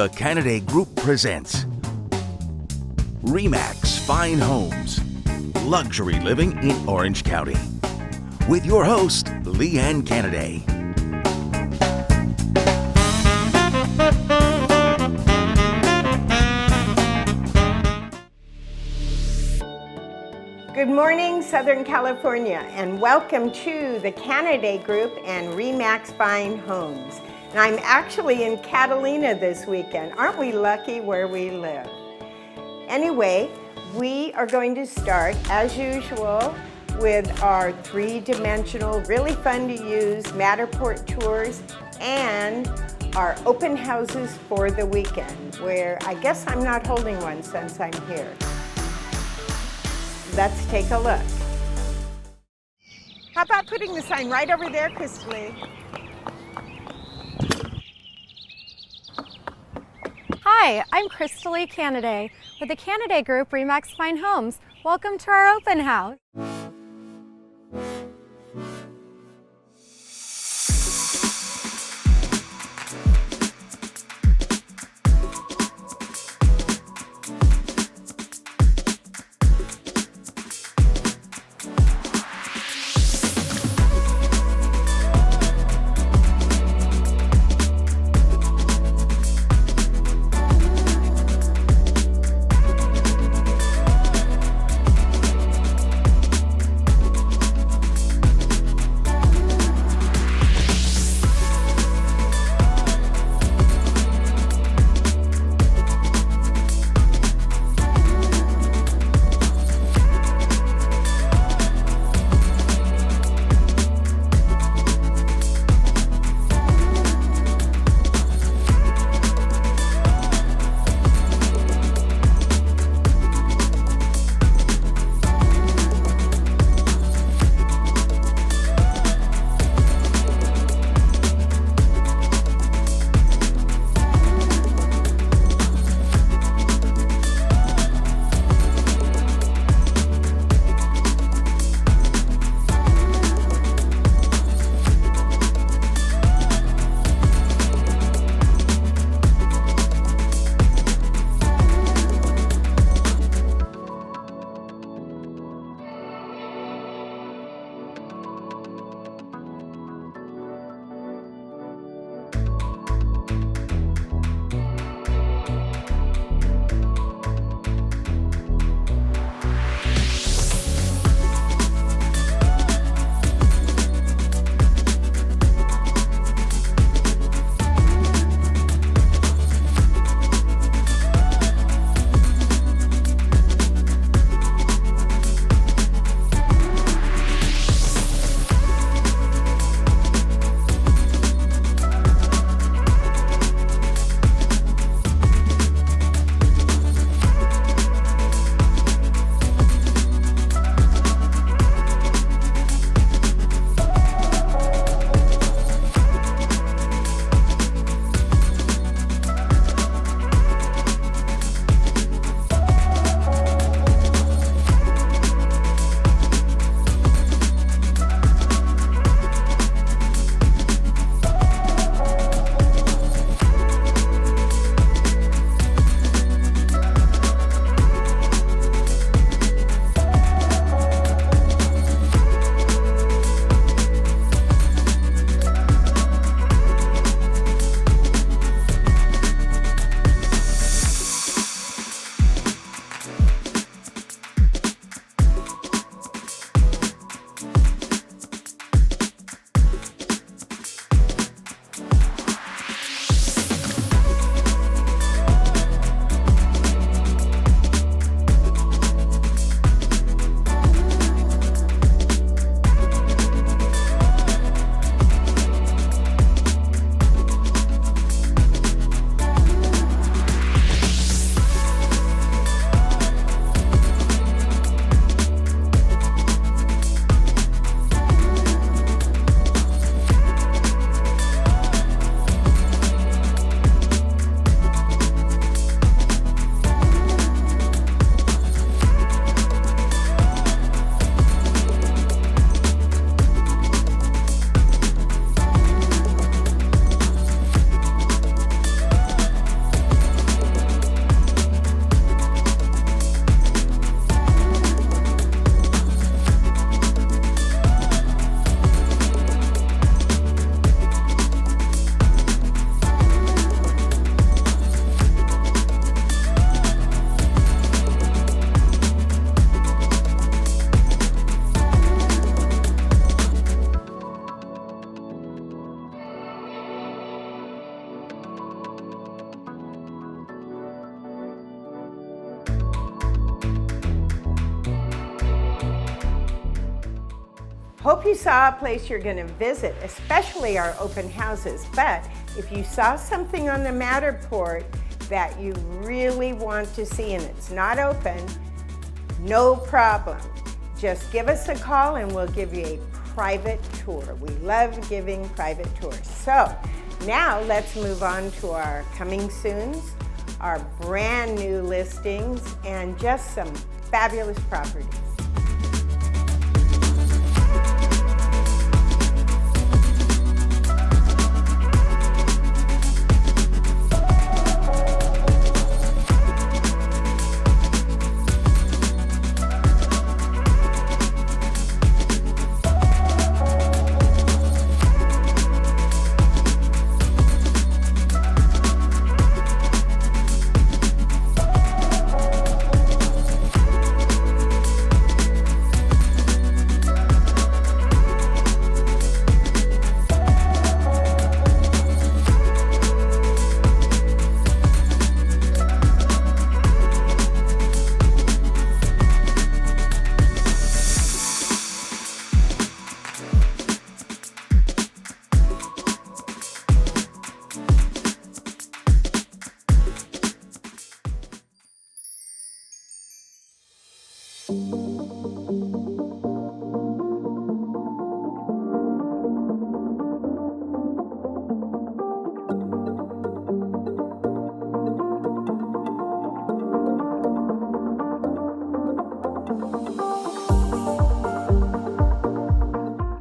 The Canaday Group presents RE/MAX Fine Homes, Luxury Living in Orange County, with your host, Lee Ann Canaday. Good morning, Southern California, and welcome to the Canaday Group and RE/MAX Fine Homes. And I'm actually in Catalina this weekend. Aren't we lucky where we live? Anyway, we are going to start, as usual, with our three-dimensional, really fun to use Matterport tours and our open houses for the weekend, where I guess I'm not holding one since I'm here. Let's take a look. How about putting the sign right over there, Christy? Hi, I'm Lee Canaday with the Canaday Group RE/MAX Fine Homes. Welcome to our open house. Hope you saw a place you're going to visit, especially our open houses. But if you saw something on the Matterport that you really want to see and it's not open, no problem. Just give us a call and we'll give you a private tour. We love giving private tours. So now let's move on to our coming soons, our brand new listings, and just some fabulous properties.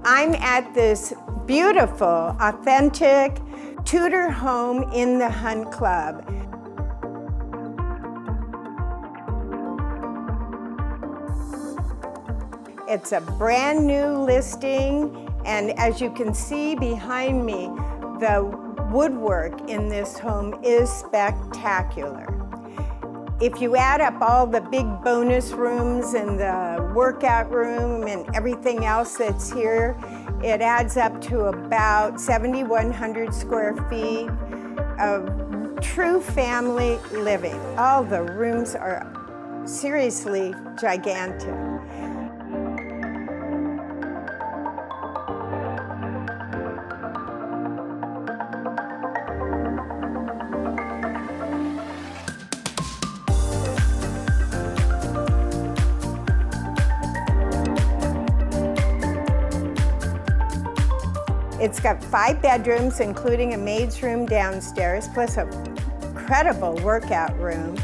I'm at this beautiful, authentic Tudor home in the Hunt Club. It's a brand new listing, and as you can see behind me, the woodwork in this home is spectacular. If you add up all the big bonus rooms and the workout room and everything else that's here, it adds up to about 7,100 square feet of true family living. All the rooms are seriously gigantic. It's got 5 bedrooms, including a maid's room downstairs, plus an incredible workout room.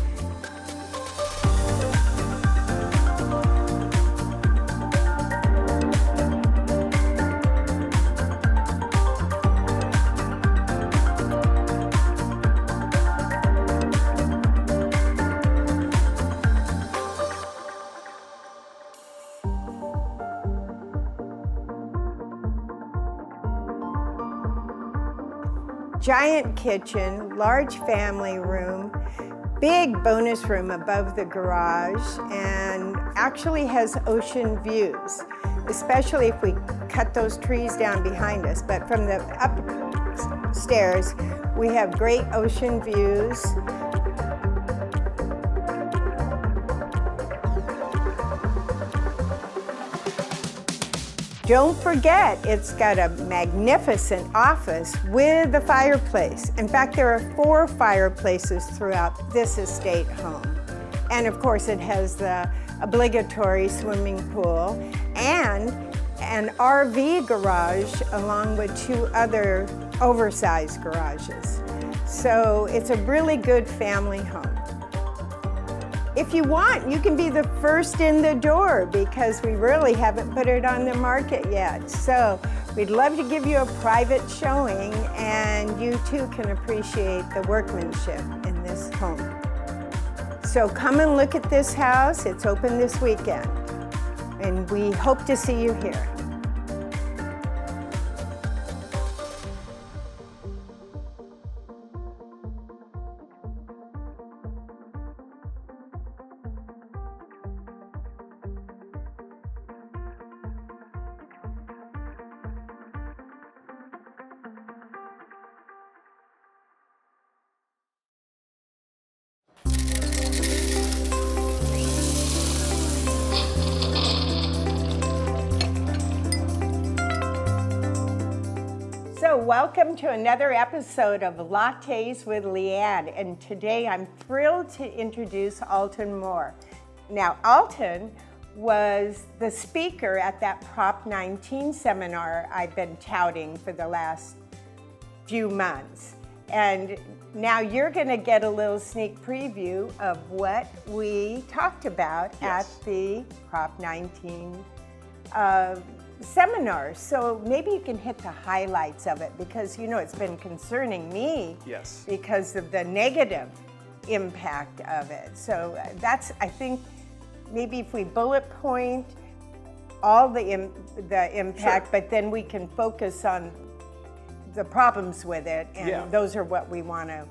Giant kitchen, large family room, big bonus room above the garage, and actually has ocean views, especially if we cut those trees down behind us. But from the upstairs, we have great ocean views. Don't forget, it's got a magnificent office with a fireplace. In fact, there are 4 fireplaces throughout this estate home. And of course, it has the obligatory swimming pool and an RV garage along with 2 other oversized garages. So it's a really good family home. If you want, you can be the first in the door because we really haven't put it on the market yet. So we'd love to give you a private showing and you too can appreciate the workmanship in this home. So come and look at this house. It's open this weekend and we hope to see you here. welcome to another episode of Lattes with Lee Ann. And today I'm thrilled to introduce Alton Moore. Now, Alton was the speaker at that Prop 19 seminar I've been touting for the last few months. And now you're going to get a little sneak preview of what we talked about at the Prop 19 seminar. So maybe you can hit the highlights of it, because it's been concerning me because of the negative impact of it. So that's, I think, maybe if we bullet point all the impact, but then we can focus on the problems with it, and those are what we want to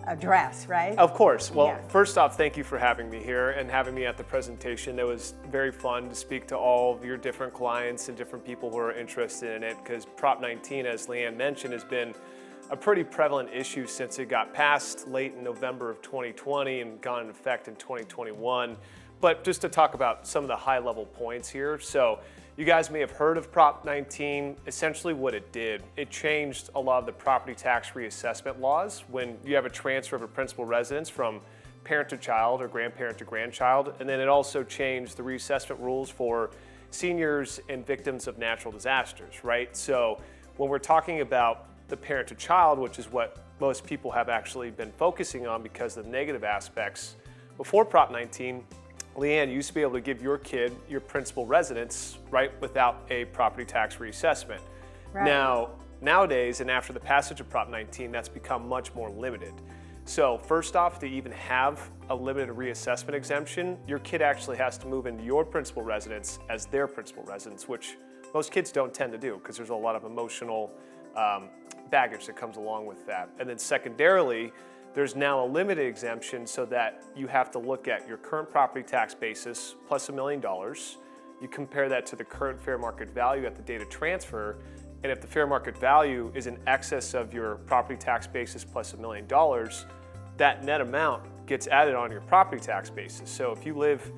address, right? Of course. Well, first off, thank you for having me here and having me at the presentation. It was very fun to speak to all of your different clients and different people who are interested in it, because Prop 19, as Lee Ann mentioned, has been a pretty prevalent issue since it got passed late in November of 2020 and gone into effect in 2021. But just to talk about some of the high-level points here. So you guys may have heard of Prop 19. Essentially what it did, it changed a lot of the property tax reassessment laws when you have a transfer of a principal residence from parent to child or grandparent to grandchild. And then it also changed the reassessment rules for seniors and victims of natural disasters, right? So when we're talking about the parent to child, which is what most people have actually been focusing on because of the negative aspects, before Prop 19, Lee Ann, you used to be able to give your kid your principal residence, right, without a property tax reassessment. Right. Now, nowadays, and after the passage of Prop 19, that's become much more limited. So first off, to even have a limited reassessment exemption, your kid actually has to move into your principal residence as their principal residence, which most kids don't tend to do because there's a lot of emotional baggage that comes along with that. And then secondarily, there's now a limited exemption so that you have to look at your current property tax basis plus $1 million. You compare that to the current fair market value at the date of transfer, and if the fair market value is in excess of your property tax basis plus $1 million, that net amount gets added on your property tax basis. So if you live,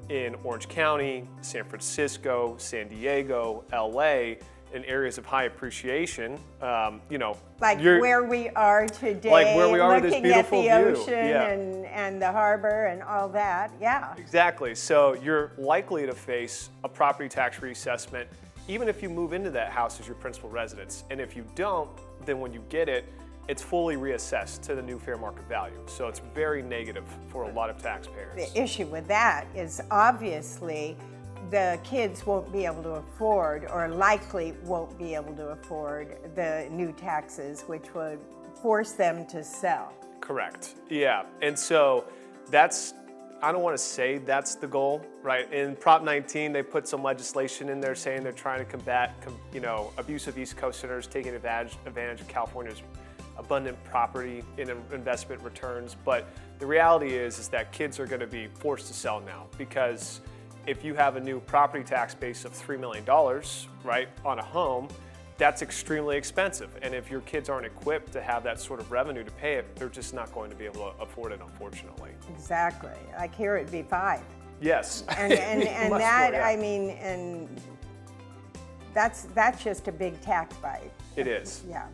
in Orange County, San Francisco, San Diego, LA, in areas of high appreciation, like where we are today, like where we are with this looking at beautiful the view. ocean and the harbor and all that, Exactly. So you're likely to face a property tax reassessment, even if you move into that house as your principal residence. And if you don't, then when you get it, it's fully reassessed to the new fair market value. So it's very negative for a lot of taxpayers. The issue with that is obviously the kids won't be able to afford, or likely won't be able to afford, the new taxes, which would force them to sell. Correct. Yeah. And so that's, I don't want to say that's the goal, right? In Prop 19, they put some legislation in there saying they're trying to combat, abusive East Coasters taking advantage of California's abundant property in investment returns. But the reality is that kids are going to be forced to sell now, because if you have a new property tax base of $3 million, right, on a home, that's extremely expensive. And if your kids aren't equipped to have that sort of revenue to pay it, they're just not going to be able to afford it, unfortunately. Exactly. Like here it'd be 5. Yes. And that, more, I mean, and that's just a big tax bite. It is. Yeah.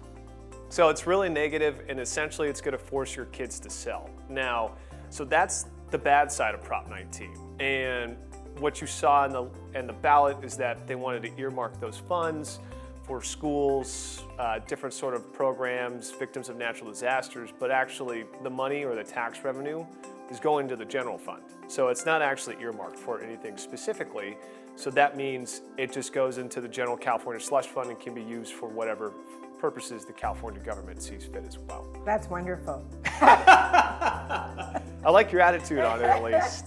So it's really negative, and essentially it's going to force your kids to sell. Now, so that's the bad side of Prop 19. And what you saw in the ballot is that they wanted to earmark those funds for schools, different sort of programs, victims of natural disasters, but actually the money or the tax revenue is going to the general fund. So it's not actually earmarked for anything specifically. So that means it just goes into the general California slush fund and can be used for whatever purposes the California government sees fit as well. That's wonderful. I like your attitude on it, at least.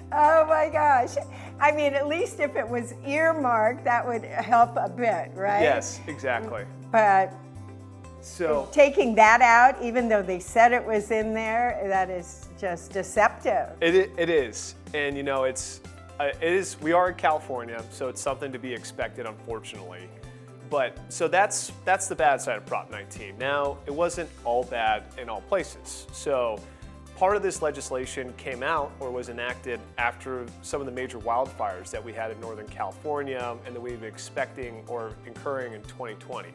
Oh my gosh. I mean, at least if it was earmarked, that would help a bit, right? Yes, exactly. But so taking that out, even though they said it was in there, that is just deceptive. It is. And we are in California, so it's something to be expected, unfortunately. But so that's the bad side of Prop 19. Now, it wasn't all bad in all places. So part of this legislation came out or was enacted after some of the major wildfires that we had in Northern California and that we've been expecting or incurring in 2020.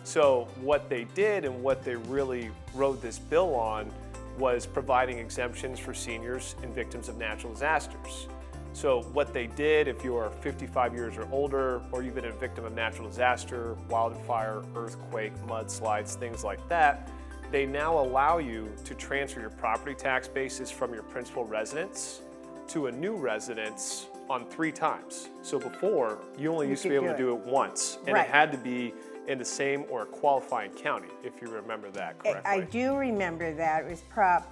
So what they did and what they really wrote this bill on was providing exemptions for seniors and victims of natural disasters. So what they did, if you are 55 years or older, or you've been a victim of natural disaster, wildfire, earthquake, mudslides, things like that, they now allow you to transfer your property tax basis from your principal residence to a new residence on 3 times. So before, you only used to be able to do it once, and it had to be in the same or a qualifying county, if you remember that correctly. I do remember that. It was Prop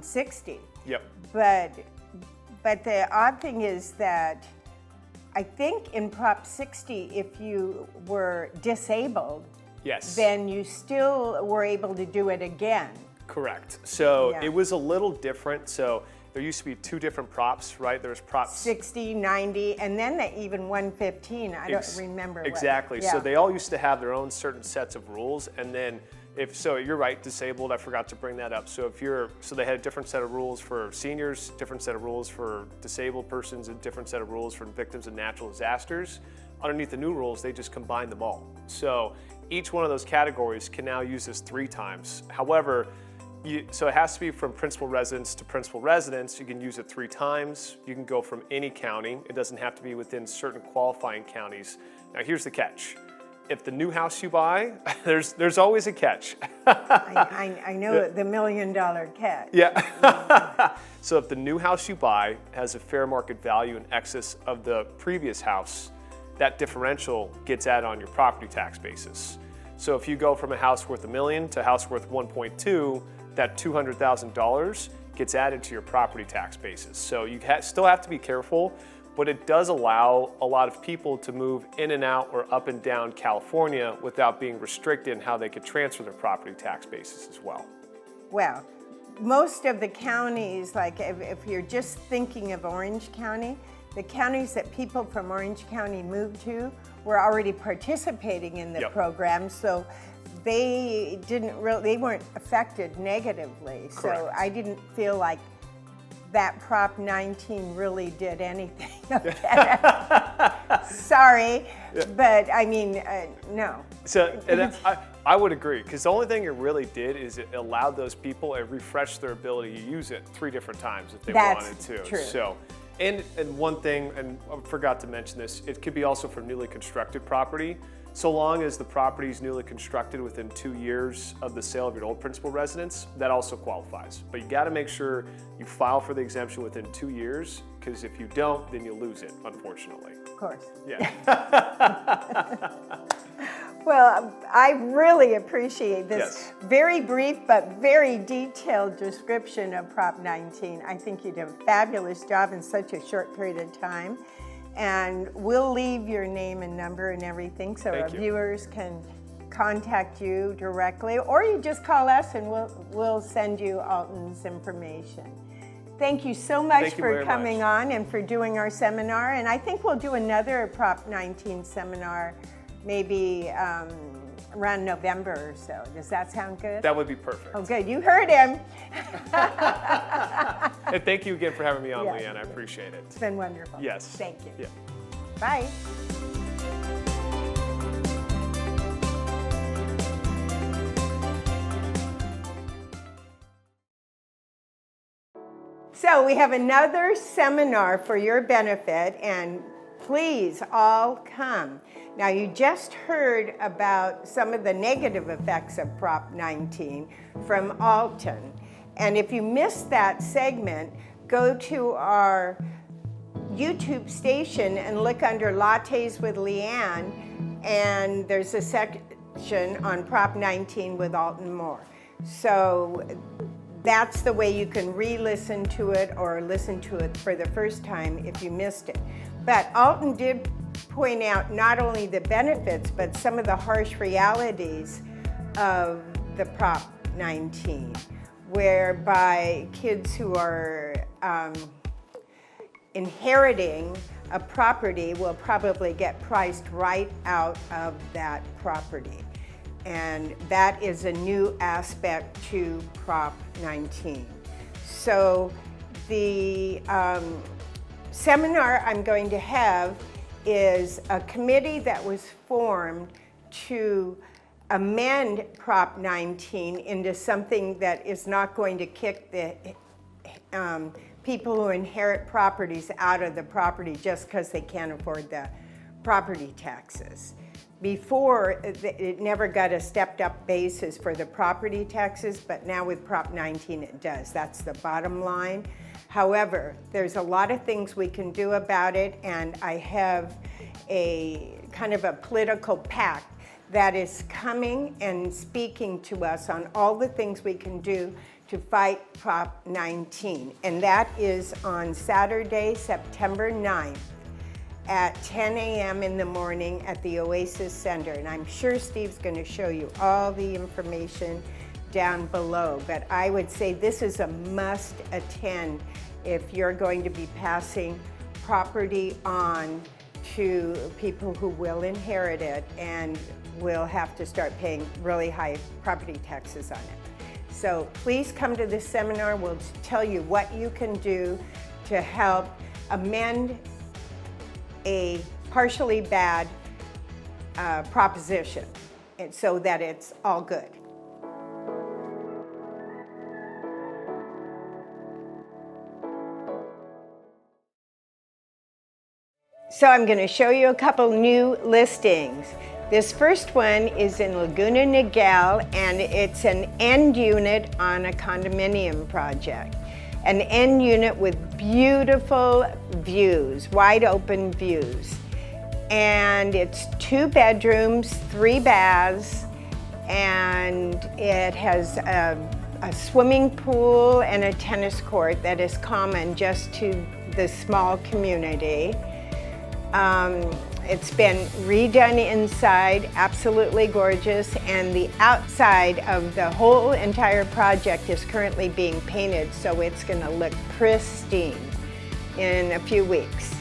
60. Yep. But the odd thing is that I think in Prop 60, if you were disabled, yes, then you still were able to do it again. Correct. So it was a little different. So there used to be 2 different props, right? There's Prop 60, 90, and then even 115. I don't remember. Exactly. So they all used to have their own certain sets of rules, and then you're right, disabled, I forgot to bring that up. So they had a different set of rules for seniors, different set of rules for disabled persons, and different set of rules for victims of natural disasters. Underneath the new rules, they just combined them all. So each one of those categories can now use this 3 times. However, so it has to be from principal residence to principal residence. You can use it 3 times. You can go from any county. It doesn't have to be within certain qualifying counties. Now here's the catch. If the new house you buy, there's always a catch. I know the $1 million catch. Yeah. So if the new house you buy has a fair market value in excess of the previous house, that differential gets added on your property tax basis. So if you go from a house worth $1 million to a house worth 1.2, that $200,000 gets added to your property tax basis. So you still have to be careful, but it does allow a lot of people to move in and out or up and down California without being restricted in how they could transfer their property tax basis as well. Well, most of the counties, like if you're just thinking of Orange County, the counties that people from Orange County moved to were already participating in the program, so they weren't affected negatively. Correct. So I didn't feel like that Prop 19 really did anything. Sorry, but I mean, no. So and I would agree, because the only thing it really did is it allowed those people, it refreshed their ability to use it 3 different times if they wanted to. That's true. So, and one thing, and I forgot to mention this, it could be also for newly constructed property. So long as the property is newly constructed within 2 years of the sale of your old principal residence, that also qualifies. But you got to make sure you file for the exemption within 2 years, because if you don't, then you lose it, unfortunately. Of course. Yeah. Well, I really appreciate this very brief but very detailed description of Prop 19. I think you did a fabulous job in such a short period of time. And we'll leave your name and number and everything so our viewers can contact you directly, or you just call us and we'll send you Alton's information. Thank you so much for coming on and for doing our seminar. And I think we'll do another Prop 19 seminar maybe around November or so. Does that sound good? That would be perfect. Oh, good. You heard him. And thank you again for having me on, Lee Ann. I appreciate it. It's been wonderful. Yes. Thank you. Yeah. Bye. So we have another seminar for your benefit, and please all come. Now, you just heard about some of the negative effects of Prop 19 from Alton. And if you missed that segment, go to our YouTube station and look under Lattes with Lee Ann, and there's a section on Prop 19 with Alton Moore. So that's the way you can re-listen to it or listen to it for the first time if you missed it. But Alton did point out not only the benefits, but some of the harsh realities of the Prop 19, whereby kids who are inheriting a property will probably get priced right out of that property. And that is a new aspect to Prop 19. So the seminar I'm going to have is a committee that was formed to amend Prop 19 into something that is not going to kick the people who inherit properties out of the property just because they can't afford the property taxes. Before, it never got a stepped-up basis for the property taxes, but now with Prop 19 it does. That's the bottom line. However, there's a lot of things we can do about it, and I have a kind of a political pact that is coming and speaking to us on all the things we can do to fight Prop 19. And that is on Saturday, September 9th at 10 a.m. in the morning at the Oasis Center. And I'm sure Steve's going to show you all the information down below. But I would say this is a must attend if you're going to be passing property on to people who will inherit it and will have to start paying really high property taxes on it. So please come to this seminar. We'll tell you what you can do to help amend a partially bad proposition and so that it's all good. So I'm going to show you a couple new listings. This first one is in Laguna, Niguel, and it's an end unit on a condominium project. An end unit with beautiful views, wide open views. And it's 2 bedrooms, 3 baths, and it has a swimming pool and a tennis court that is common just to the small community. It's been redone inside, absolutely gorgeous, and the outside of the whole entire project is currently being painted, so it's going to look pristine in a few weeks.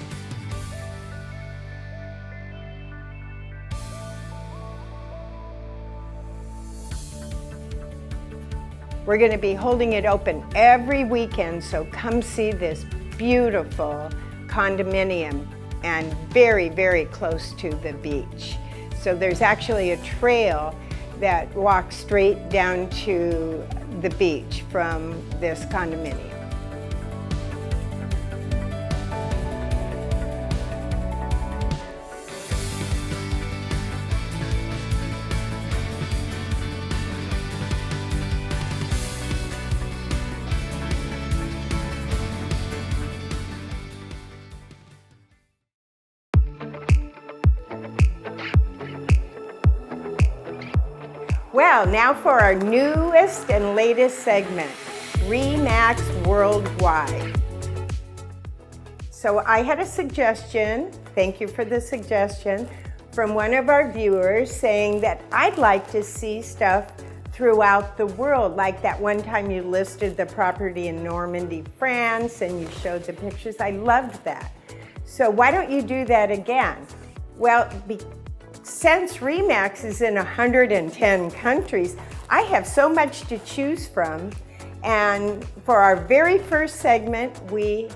We're going to be holding it open every weekend, so come see this beautiful condominium and very, very close to the beach. So there's actually a trail that walks straight down to the beach from this condominium. Well, now for our newest and latest segment, RE/MAX Worldwide. So I had a suggestion, thank you for the suggestion, from one of our viewers saying that I'd like to see stuff throughout the world, like that one time you listed the property in Normandy, France, and you showed the pictures. I loved that. So why don't you do that again? Well, since RE/MAX is in 110 countries, I have so much to choose from. And for our very first segment, we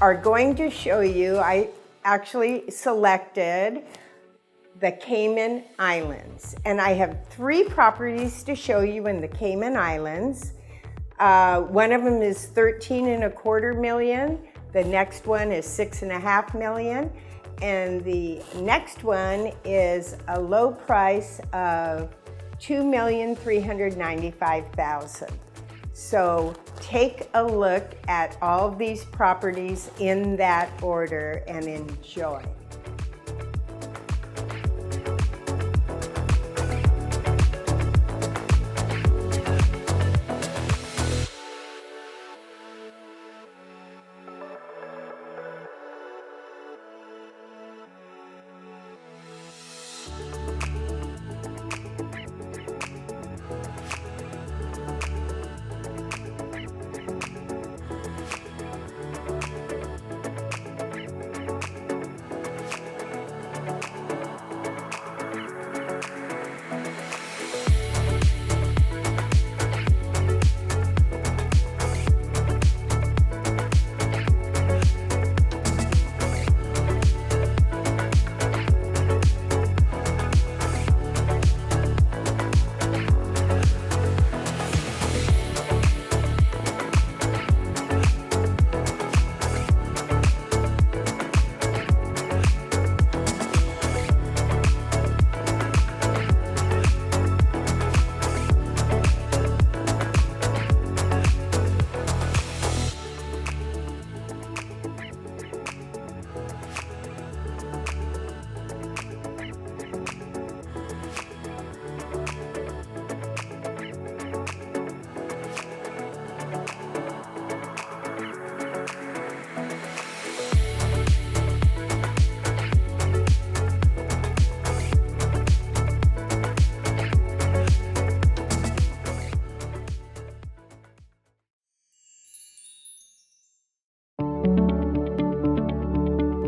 are going to show you, I actually selected the Cayman Islands. And I have 3 properties to show you in the Cayman Islands. One of them is $13.25 million. The next one is $6.5 million. And the next one is a low price of $2,395,000. So take a look at all of these properties in that order and enjoy.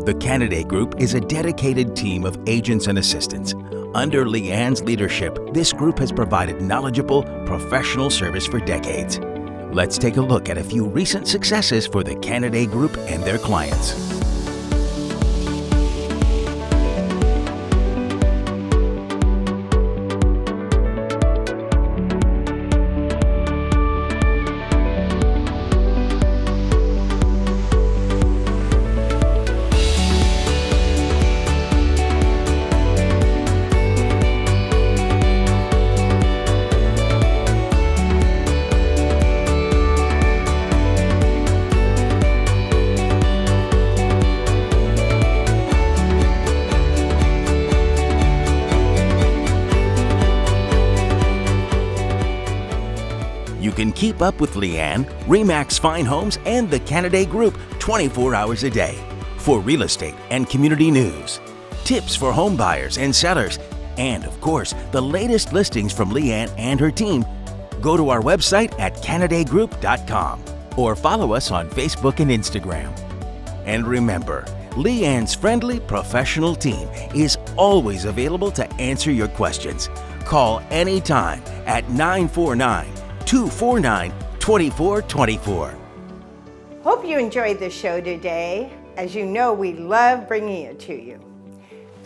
The Canaday Group is a dedicated team of agents and assistants. Under Lee Ann's leadership, this group has provided knowledgeable, professional service for decades. Let's take a look at a few recent successes for the Canaday Group and their clients. You can keep up with Lee Ann, RE/MAX Fine Homes, and the Canaday Group 24 hours a day for real estate and community news, tips for home buyers and sellers, and of course, the latest listings from Lee Ann and her team. Go to our website at CanadayGroup.com or follow us on Facebook and Instagram. And remember, Lee Ann's friendly, professional team is always available to answer your questions. Call anytime at 949-249-2424. Hope you enjoyed the show today. As you know, we love bringing it to you.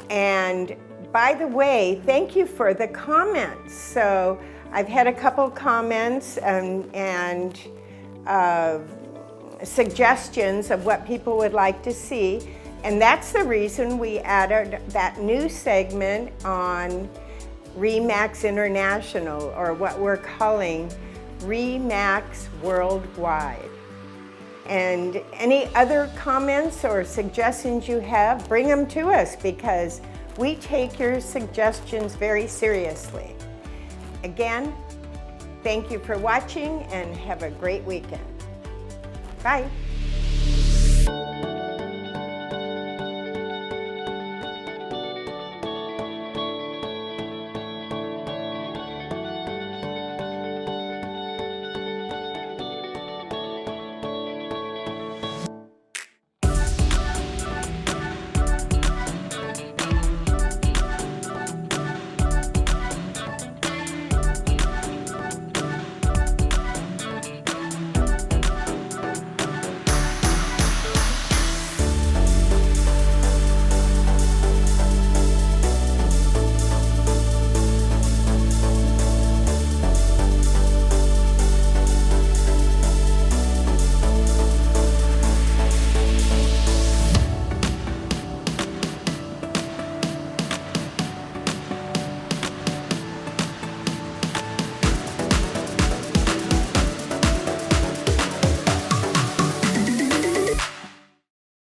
And by the way, thank you for the comments. So I've had a couple comments and suggestions of what people would like to see. And that's the reason we added that new segment on RE/MAX International, or what we're calling RE/MAX Worldwide. And any other comments or suggestions you have, bring them to us, because we take your suggestions very seriously. Again, thank you for watching and have a great weekend. Bye.